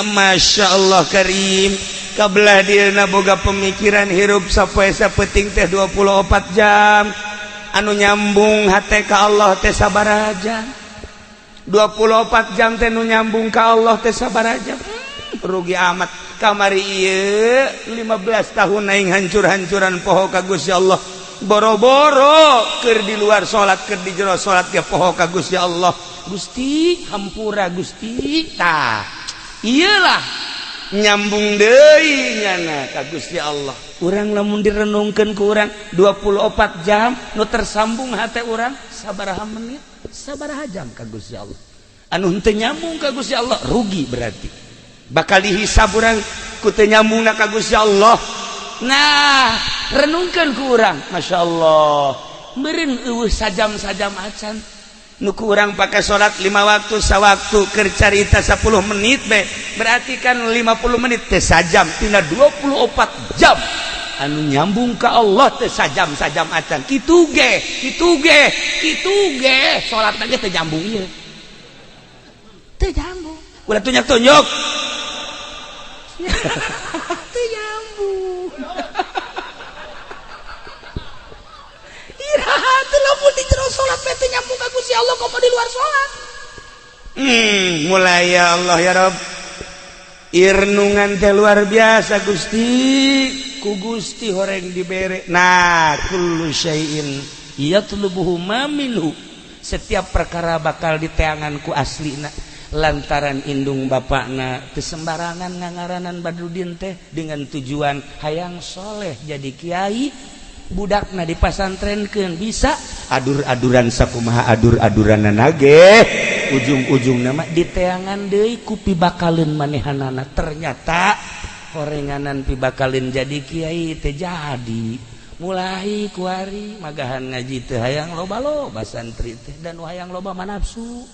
Masya Allah karim kabelah dieuna boga pemikiran hirup sapoe sapeting teh 24 jam anu nyambung hate ka Allah teh sabaraha jam 24 jam teh nu nyambung ka Allah teh sabaraha jam rugi amat kamari ieu 15 tahun aing hancur-hancuran poho ka Gusti Allah boro-boro keur di luar salat keur di jero salat ge poho ka Gusti Allah Gusti hampura Gusti tah iyalah nyambung deui nyana ka Gusti Allah urang lamun direnungkeun ku urang 24 jam nu tersambung hate urang sabaraha menit sabaraha jam ka Gusti Allah anu henteu nyambung ka Gusti Allah rugi berarti bakal dihisab urang ku teu nyambungna ka Gusti Allah nah renungkan ku urang Masya Allah meureun eueuh sajam-sajam acan nu ku urang pake salat 5 waktu sawaktu keur carita 10 menit be berarti kan 50 menit teh sajam tina 24 jam anu nyambung ka Allah teh sajam-sajam acan kitu ge salat ge teh nyambung ieu teh nyambung ulah tunjuk teh nyambung iraha lamun di jero salat teh nyambung ka Gusti Allah kok di luar salat mulai ya Allah ya Rabb irnungan teh luar biasa Gusti ku Gusti horeng dibere nah kullu syai'in yatlubuhu ma minhu setiap perkara bakal diteangan ku aslina lantaran indung bapakna teu sembarangan ngangaranan Badrudin teh dengan tujuan hayang soleh jadi kiai budakna dipasantrenkeun bisa adur-aduran sakumaha adur-aduranana ge ujung-ujungna mah diteangan deui ku pibakaleun manehanana ternyata horenganan pibakaleun jadi kiai teh jadi mulai kuari magahan ngaji teh hayang loba-loba santri teh dan hayang loba manapsu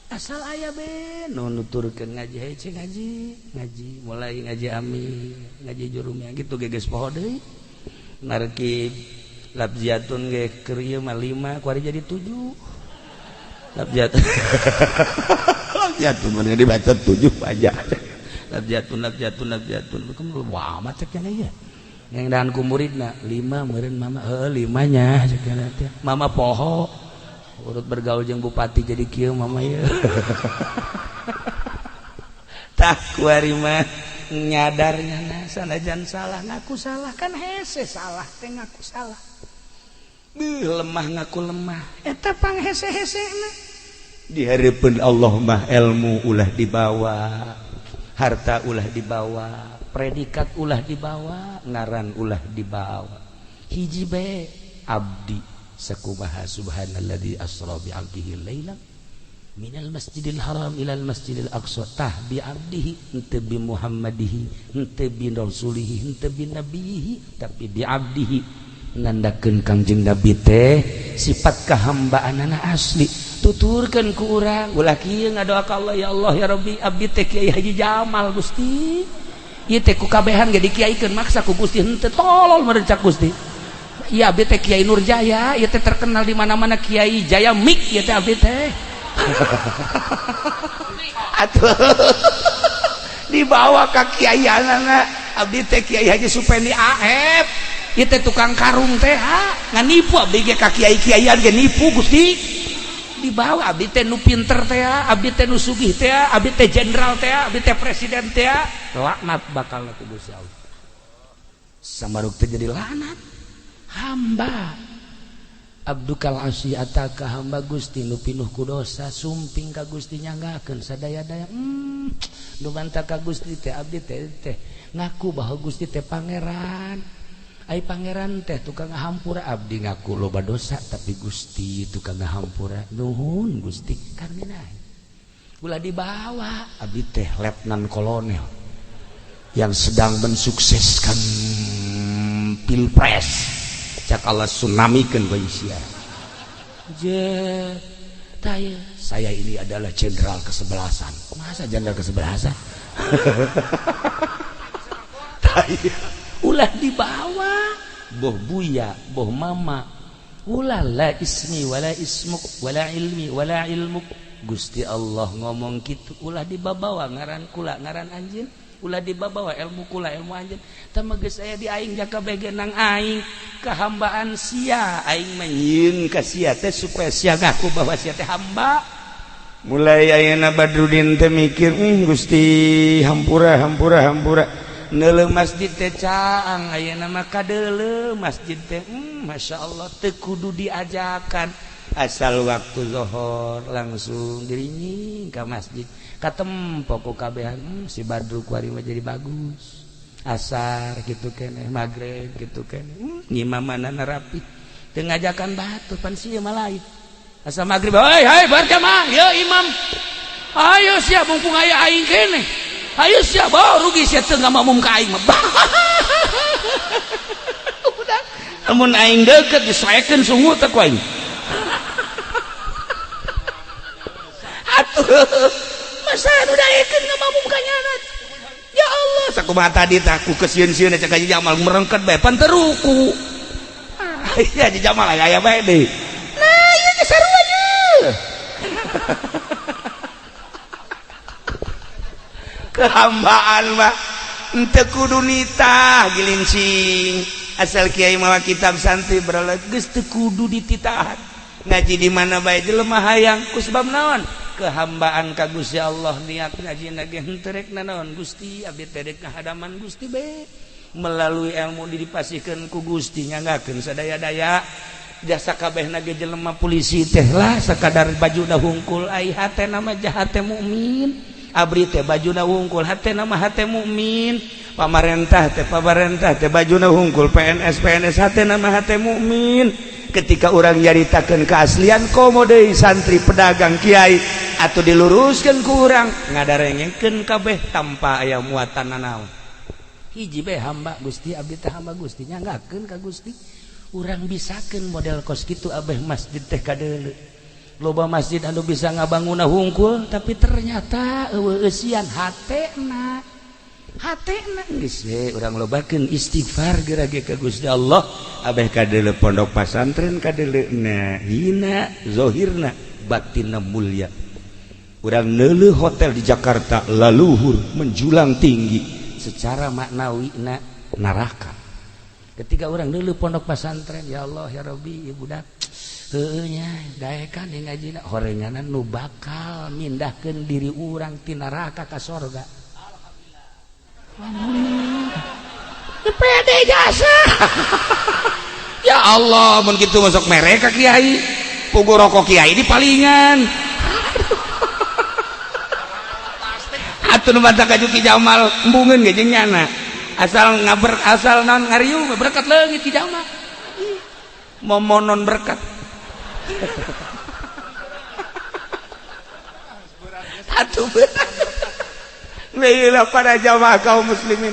asal aya be nuturkeun ngaji hece ngaji mulai ngaji ami ngaji jurumnya gitu geges poho deui narki labziatun ge keur ieu mah 5 kuari jadi 7 labziatun labziatun mun dibaca 7 aja labziatun kumaha wah mah cek cenah ieu yang dan ku muridna 5 meureun mama 5 nya cek cenah teh mama poho urut bergaul jeung bupati jadi kieu mama ya tah kuari mah nyadarnya sanajan salah ngaku salah kan hese salah teh ngaku salah lemah ngaku lemah eta pang hese-hesena di hareupeun Allah mah ilmu ulah dibawa harta ulah dibawa predikat ulah dibawa ngaran ulah dibawa hiji bae abdi sakumaha subhanalladzi asra bi 'abdihi lailan minal masjidil haram ilal masjidil aqsa tah bi 'abdihi henteu bi muhammadihi henteu bi rasulihi henteu bi nabihi tapi bi 'abdihi nandakeun kangjeng nabi teh sifat kahambaanana asli tuturkeun ku urang ulah kieu ngadoa ka Allah ya Allah ya Rabbi abdi teh Kiai Haji Jamal Gusti ieu teh ku kabehan ge dikiaikeun maksa ku Gusti henteu tolol meureun cak Gusti. Iya abdi teh Kiai Nurjaya, ieu teh terkenal di mana-mana Kiai Jaya Mik ieu teh abdi teh. Atuh dibawa ka kiaianana abdi teh Kiai Haji Supendi Aep. Ieu teh tukang karung teh ngan nipu abdi ge ka kiai-kiaian ge nipu Gusti. Dibawa abdi teh nu pinter teh abdi teh nu sugih teh abdi teh jenderal teh abdi teh presiden teh laknat bakal ku Gusti Allah. Samaruk teh jadi lanat. Hamba abdukal asyata ka hamba Gusti nu pinuh ku dosa sumping ka Gusti nyanggakeun sadaya-daya nu mantap ka Gusti teh abdi teh ngaku bahwa Gusti teh pangeran ai pangeran teh tukang ngahampura abdi ngaku loba dosa tapi Gusti tukang ngahampura nuhun Gusti karminae ulah dibawa abdi teh letnan kolonel yang sedang mensukseskan pilpres cak Allah tsunamikeun bae sia. Saya ini adalah jenderal kesebelasan. Masa jenderal kesebelasan? Ulah dibawa boh buya, boh mama. Ulah la ismi wala ismuk wala ilmi wala ilmuk. Gusti Allah ngomong kitu ulah dibawa ngaran kula ngaran anjeun. Ulah dibawa ilmu kula ilmu anjeun tah geus aya di aing jaka bege nang aing kahambaan sia aing menyieun ka sia teh supaya sia ngaku bahwa sia teh hamba mulai ayeuna Badrudin teh mikir Gusti hampura neuleuh masjid teh caang ayeuna mah kadeuleuh masjid teh masyaallah teu kudu diajakan asal waktu zuhur langsung diringing ka masjid katempo ku kabehan si Badru kuari mah jadi bagus asar gitu keneh magrib gitu keneh ngimamanana rapi teu ngajakan batu pan sieu mah lain asa magrib hai berjamaah ya imam ayo sia mumpung aya aing keneh ayo sia bae rugi sia teu ngamamum ka aing mah udah amun aing deukeut disoekeun sungu teh ku aing atuh masa udah ikan ngamamum kanyana ya Allah sakumaha tadi taku kesieun-sieun cek Haji Jamal merengket bae pan teu ruku iya Haji Jamal aya bae deui nah ieu ge sarua ye kehambaan mah henteu kudu nitah gilincing asal kiai mawa kitab santri berala geus teu kudu dititahan ngaji di mana bae jelema hayang ku sebab naon kehambaan ka Gusti Allah niat ngajina ge henteu rek naon Gusti abdi teh rek ngahadaman Gusti bae melalui ilmu dipasihkeun ku Gusti nyanggakeun sadaya-daya jasa kabehna ge jelema polisi teh lah sakadar bajuna hungkul ai hatena mah jahat teh mukmin abdi teh bajuna hungkul hatena mah hate mukmin pamarentah teh bajuna hungkul PNS hatena mah hate mukmin ketika orang nyaritakeun keaslian komo deui santri pedagang kiai atuh diluruskeun ku urang ngadarengengkeun kabeh tanpa aya muatan nanaon hiji bae hamba Gusti abdi teh hamba Gusti nyanggakeun ka Gusti urang bisakeun model kos kitu abeh masjid teh kadeuleu loba masjid anu bisa ngabangun hungkul tapi ternyata eueusian hatena geus we urang lobakeun istighfar gerage ka Gusti Allah abeh kadeuleu pondok pasantren kadeuleuna hina zahirna batinna mulia urang neuleuh hotel di Jakarta laluhur menjulang tinggi secara maknawina neraka ketika urang neuleuh pondok pasantren ya Allah ya Rabbi ieu budak heueuh nya daekan yang ngajina horenganan nu bakal mindahkeun diri urang ti neraka ka surga. Pede jasa. Ya Allah, mun kitu masuk mereka kiai. Pugu rokok kiai di palingan. Atuh nu bantah ka Juki Jamal embungeun ge jeung nyana. Asal asal naon ngariung berkat leungit Ki Jamal. Momonon berkat. Atuh Lailah para jamaah kaum muslimin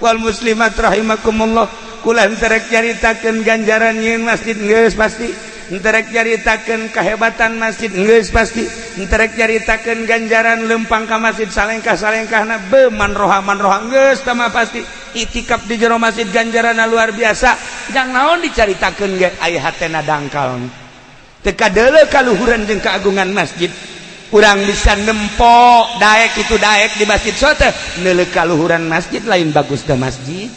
wal muslimat rahimakumullah kula enterek caritakeun ganjaran nyeun masjid geus pasti enterek caritakeun kahebatan masjid geus pasti enterek caritakeun ganjaran lempang ka masjid salengkah-salengkahna be manroha geus tama pasti itikaf di jero masjid ganjaranna luar biasa jang naon dicaritakeun ge aya hatena dangkal teu kadeuleu kaluhuran jeung keagungan masjid urang bisa nempok daek itu daek di masjid sote neuleuh kaluhuran masjid lain bagus da masjid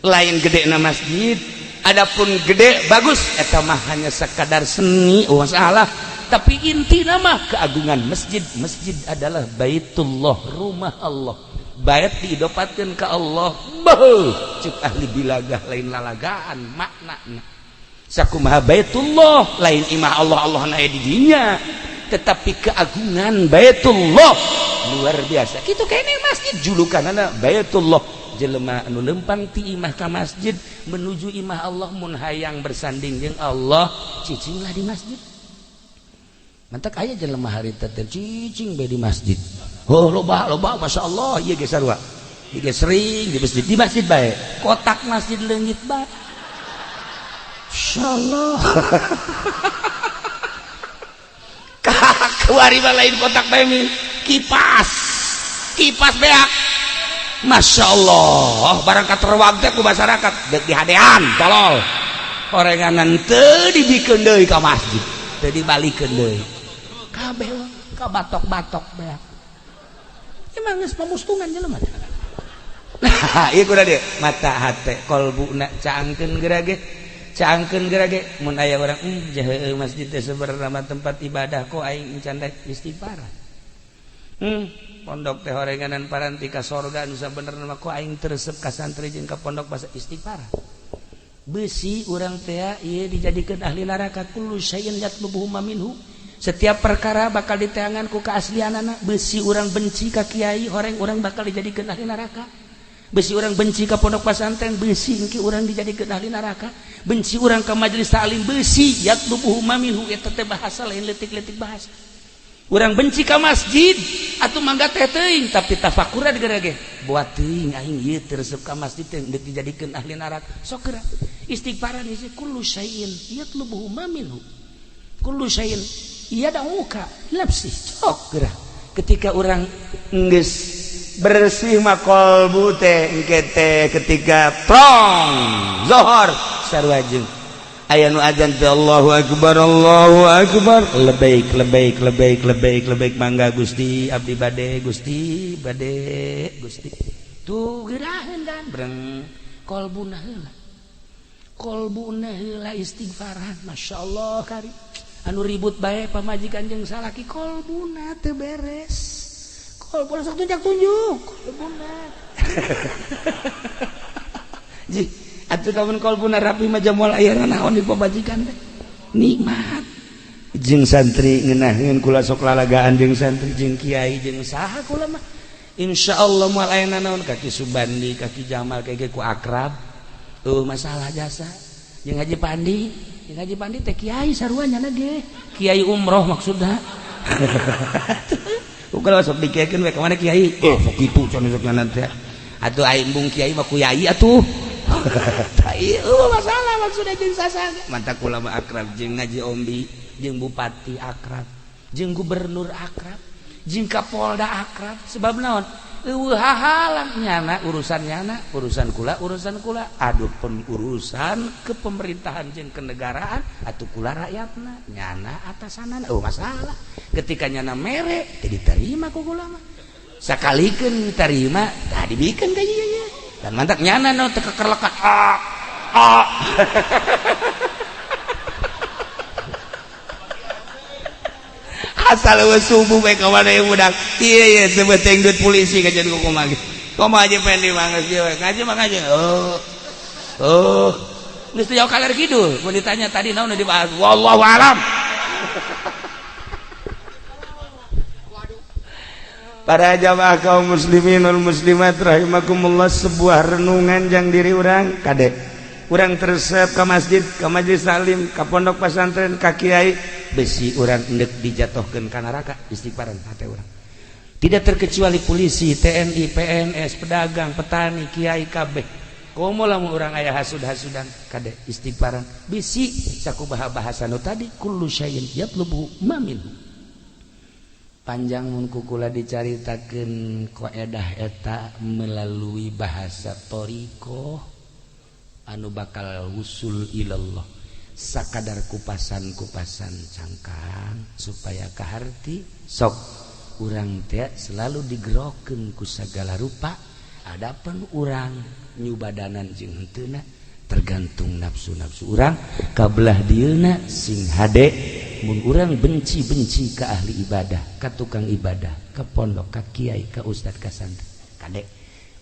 lain gede na masjid adapun gede bagus eta mah hanya sekadar seni masalah tapi intina mah keagungan masjid adalah baitullah rumah Allah bait diidopatkeun ka Allah beuh cuk ahli bilagah lain lalagaan maknana sakumaha baitullah lain imah Allah na di dinya tetapi keagungan Baitullah luar biasa kitu kene masjid julukanana Baitullah jelema anu lempang ti imah ka masjid menuju imah Allah mun hayang bersanding jeung Allah cicinglah di masjid mantak aya jelema harita teh cicing bae di masjid oh loba masyaallah ieu ge sarua ieu ge sering di masjid bae kotak masjid leungit bae insyaallah kewari lain kotak bemi kipas beak Masya Allah barang katerwag teh ku masyarakat dek dihadean tolol orenganan teu dibikeun deui ka masjid teu dibalikeun deui kabeh ka batok-batok beak emang geus pamustungan jelema nah ieu kudu dieu mata hate kolbuna caangkeun gerage mun aya urang heueuh masjid teh sabarana tempat ibadah kok aing encan istighfar pondok teh horenganan paranti ka sorga anu sabenerna mah kok aing tresep ka santri jeung ka pondok basa istighfar beusi urang teh ieu dijadikeun ahli neraka kullu syai'in yatlubuhu minhu setiap perkara bakal diteangan ku keaslianana beusi urang benci ka kiai horeng urang bakal dijadikeun ahli neraka beusi urang benci ka pondok pesantren beusi engke urang dijadikeun ahli neraka benci urang ka majelis taklim beusi yatlubuhu minhu eta teh bahasa lain leutik-leutik bahasa urang benci ka masjid atuh mangga teh teuing tapi tafakuran gerage buat teuing aing ieu teu resep ka masjid teh deuk dijadikeun ahli neraka sok geura istighfaran ieu kullu syai'in yatlubuhu minhu kullu syai'in yad'uka nafsi sok geura ketika urang geus bersih mah kolbu teh engke teh ketika prong zuhur sarua jeung aya nu adzan teh Allahu akbar lebaik mangga Gusti abdi bade Gusti tuh geuraheun dan breng kolbuna heula istighfaran masyaallah kari anu ribut bae pamajikan jeung salaki kolbuna teu beres kolbuna sok tunjuk kolbuna ji atuh lamun kolbuna rapi mah jamual aya naon di pamajikan teh nikmat jeung santri ngeunaheun kula sok lalagaan jeung santri jeung kiai jeung saha kula mah insyaallah moal aya naon kaki Subandi kaki Jamal keke ku akrab masalah jasa jeung Haji Pandi teh kiai sarua nyana ge kiai umroh maksudna ukal sok dikekeun we ka mana kiai sok kitu can sok nyana teh atuh aing bung kiai mah ku yai atuh tai masalah maksudna jeung sasa mantap kula mah akrab jeung Ngaji Ombi jeung bupati akrab jeung gubernur akrab jeung kapolda akrab sebab naon hahalang nyana urusan kula aduh urusan kepemerintahan jeung kenegaraan atuh kula rakyatna nyana atasanana masalah ketika nyana mere teh diterima ku kula mah sakalikeun diterima tah dibikeun ka ieu dan mantak nyana no teu kekerlekat asal subuh bae ka mana yang budak iya sebeteng duit polisi kajian kumaha ge kumaha aja pengen dimangges ieu ngaji mah ngaji geus teu jauh kaler kidul mun ditanya tadi naon dibahas wallahu alam. Para jamaah kaum muslimin wal muslimat rahimakumullah, sebuah renungan jang diri urang kadek urang tersep ka masjid, ka majelis taklim, ka pondok pesantren, ka kiai besi urang endek dijatuhkeun ka neraka istighfaran hate urang. Tidak terkecuali polisi, TNI, PNS, pedagang, petani, kiai kabeh. Komo lamun urang aya hasud-hasudan kadek istighfaran bisi sakumaha bahasa nu tadi kullu syai'in yatlubu ma minhu. Panjang mun kukula dicaritakeun qaedah eta melalui bahasa toriko anu bakal wusul ilallah sakadar kupasan-kupasan cangkang supaya kaharti sok urang teh selalu digerokeun ku sagala rupa adapun urang nyubadanan jeung heuteuna tergantung nafsu-nafsu urang kabelah dieuna sing hade mun urang benci-benci ka ahli ibadah ka tukang ibadah ka pondok ka kiai ka ustad ka santri kadek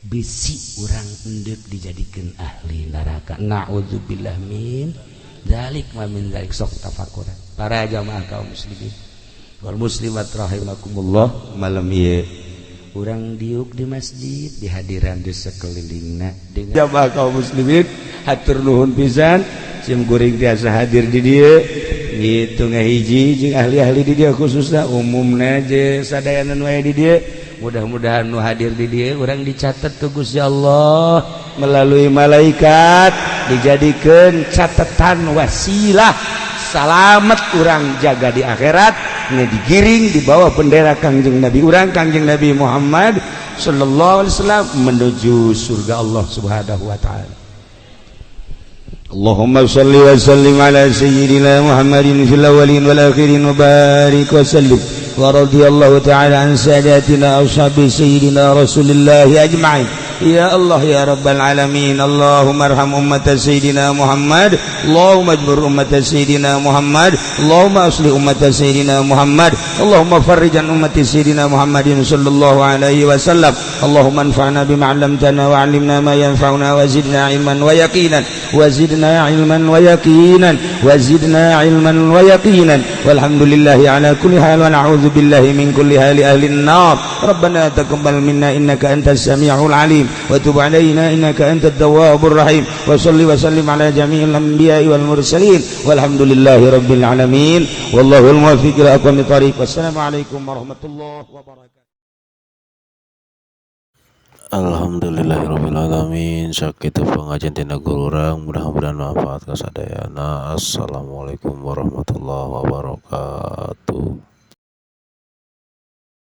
bisi urang endek dijadikeun ahli neraka naudzubillah min dzalik wa min dzalik sok tafakuran. Para jamaah kaum muslimin wal muslimat rahimakumullah, malam ieu urang diuk di masjid di hadiran di sakelilingna dengan jamaah kaum muslimin hatur nuhun pisan sim kuring tiasa hadir di dieu gitu ngahiji jeung ahli-ahli di dieu khususna umumna je sadayana nu aya di dieu. Mudah-mudahan nu hadir di dieu urang dicatet ku Gusti Allah melalui malaikat dijadikeun catatan wasilah salamet urang jaga di akhirat nya digiring di bawah bendera Kangjeng Nabi urang Kangjeng Nabi Muhammad sallallahu alaihi wasallam menuju surga Allah Subhanahu wa taala. Allahumma shalli wa sallim ala sayyidina Muhammadin fil awwalin wal akhirin wa barik wa sallim wa radiyallahu ta'ala an sadatina ashabi sayyidina Rasulillah ajma'in. Ya Allah ya rabbal alamin, Allahumma arham ummat sayyidina Muhammad, Allahumma ajbur ummat sayyidina Muhammad, Allahumma aslih ummat sayyidina Muhammad, Allahumma farrij an ummat sayyidina Muhammadin sallallahu alaihi wasallam. Allahumma anfa'na bima 'allamtana wa 'allimna ma yanfa'una wa zidna ilman wa yaqinan wa zidna ilman wa yaqinan wa zidna ilman wa yaqinan walhamdulillahi ala kulli hal wa na'udzu billahi min kulli hali ahli an-nar. Rabbana taqabbal minna innaka antas samiul alim wa tub alaina innaka antat tawwabur rahim wa shalli wa sallim ala jami'il anbiya'i wal mursalin walhamdulillahi rabbil alamin wallahul muwaffiq ila aqwamit thariq. Wassalamu alaikum warahmatullahi wabarakatuh. Alhamdulillahirabbil alamin. Sakitu pengajian tina guru urang mudah-mudahan manfaat kasadayana. Assalamualaikum warahmatullahi wabarakatuh.